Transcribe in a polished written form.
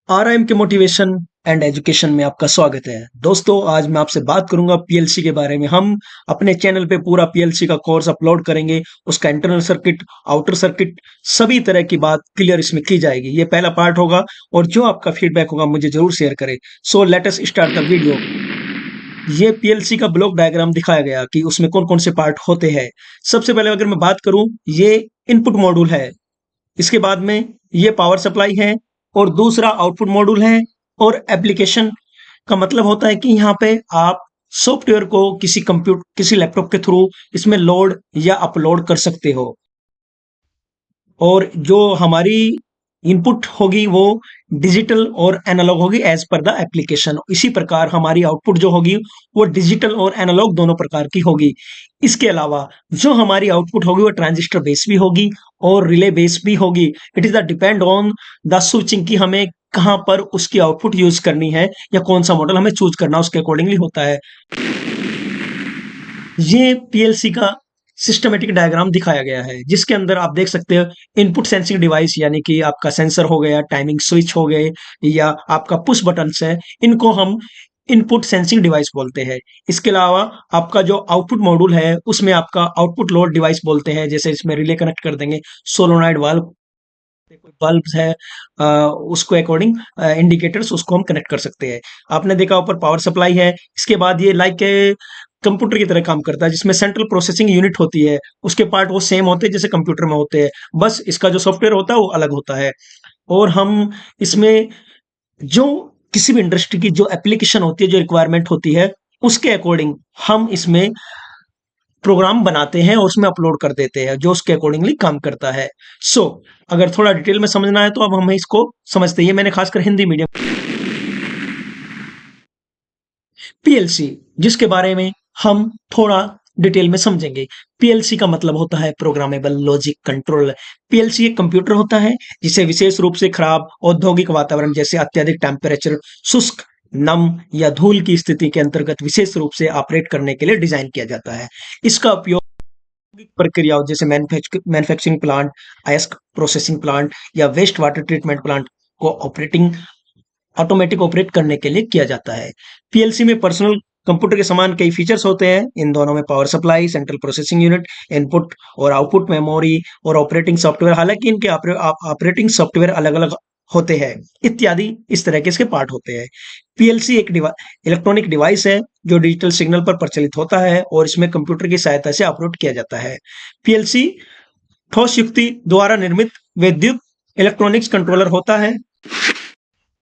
RIM के motivation and education में आपका स्वागत है। दोस्तों, आज मैं आपसे बात करूंगा पीएलसी के बारे में। हम अपने चैनल पे पूरा पीएलसी का कोर्स अपलोड करेंगे। उसका इंटरनल सर्किट, आउटर सर्किट, सभी तरह की बात क्लियर इसमें की जाएगी। ये पहला पार्ट होगा और जो आपका फीडबैक होगा मुझे जरूर शेयर करें। So let us start the video. ये पीएलसी का ब्लॉक डायग्राम दिखाया गया कि उसमें कौन कौन से पार्ट होते हैं। सबसे पहले अगर मैं बात करूं, ये इनपुट मॉड्यूल है। इसके बाद में ये पावर सप्लाई है और दूसरा आउटपुट मॉड्यूल है। और एप्लीकेशन का मतलब होता है कि यहाँ पे आप सॉफ्टवेयर को किसी लैपटॉप के थ्रू इसमें लोड या अपलोड कर सकते हो। और जो हमारी इनपुट होगी वो डिजिटल और एनालॉग होगी एज पर द एप्लीकेशन। इसी प्रकार हमारी आउटपुट जो होगी वो डिजिटल और एनालॉग दोनों प्रकार की होगी। इसके अलावा जो हमारी आउटपुट होगी वो ट्रांजिस्टर बेस भी होगी और रिले बेस भी होगी। It is the depend on the switching की हमें कहां पर उसकी आउटपुट यूज करनी है या कौन सा मॉडल हमें चूज करना उसके अकॉर्डिंगली होता है। ये पीएलसी का सिस्टमेटिक डायग्राम दिखाया गया है जिसके अंदर आप देख सकते हो इनपुट सेंसिंग डिवाइस, यानी कि आपका सेंसर हो गया, टाइमिंग स्विच हो गए या आपका पुश बटन्स है, इनको हम इनपुट सेंसिंग डिवाइस बोलते हैं। इसके अलावा आपका जो आउटपुट मॉड्यूल है उसमें आपका आउटपुट लोड डिवाइस बोलते हैं। जैसे इसमें रिले कनेक्ट कर देंगे, सोलोनॉइड वाल्व, कोई बल्ब है, उसको अकॉर्डिंग इंडिकेटर्स उसको हम कनेक्ट कर सकते हैं। आपने देखा ऊपर पावर सप्लाई है। इसके बाद ये लाइक कंप्यूटर की तरह काम करता है जिसमें सेंट्रल प्रोसेसिंग यूनिट होती है। उसके पार्ट वो सेम होते हैं जैसे कंप्यूटर में होते हैं, बस इसका जो सॉफ्टवेयर होता है वो अलग होता है। और हम इसमें जो किसी भी इंडस्ट्री की जो एप्लीकेशन होती है, जो रिक्वायरमेंट होती है, उसके अकॉर्डिंग हम इसमें प्रोग्राम बनाते हैं और उसमें अपलोड कर देते हैं जो उसके अकॉर्डिंगली काम करता है। सो अगर थोड़ा डिटेल में समझना है तो अब हमें इसको समझते हैं। मैंने खासकर हिंदी मीडियम पीएलसी जिसके बारे में हम थोड़ा डिटेल में समझेंगे। पीएलसी का मतलब होता है प्रोग्रामेबल लॉजिक कंट्रोलर। पीएलसी एक कंप्यूटर होता है जिसे विशेष रूप से खराब औद्योगिक वातावरण जैसे अत्यधिक टेम्परेचर, शुष्क, नम या धूल की स्थिति के अंतर्गत विशेष रूप से ऑपरेट करने के लिए डिजाइन किया जाता है। इसका उपयोग प्रक्रियाओं जैसे मैन्युफैक्चरिंग प्लांट, अयस्क प्रोसेसिंग प्लांट या वेस्ट वाटर ट्रीटमेंट प्लांट को ऑटोमेटिक ऑपरेट करने के लिए किया जाता है। पीएलसी में पर्सनल कंप्यूटर के समान कई फीचर्स होते हैं। इन दोनों में power supply, central processing unit, input और आउटपुट मेमोरी और ऑपरेटिंग सॉफ्टवेयर, हालांकि इनके ऑपरेटिंग सॉफ्टवेयर अलग अलग होते हैं, इत्यादि इस तरह के इसके पार्ट होते हैं। पीएलसी एक इलेक्ट्रॉनिक डिवाइस है जो डिजिटल सिग्नल पर प्रचलित होता है और इसमें कंप्यूटर की सहायता से ऑपरेट किया जाता है। पीएलसी ठोस युक्ति द्वारा निर्मित विद्युत इलेक्ट्रॉनिक्स कंट्रोलर होता है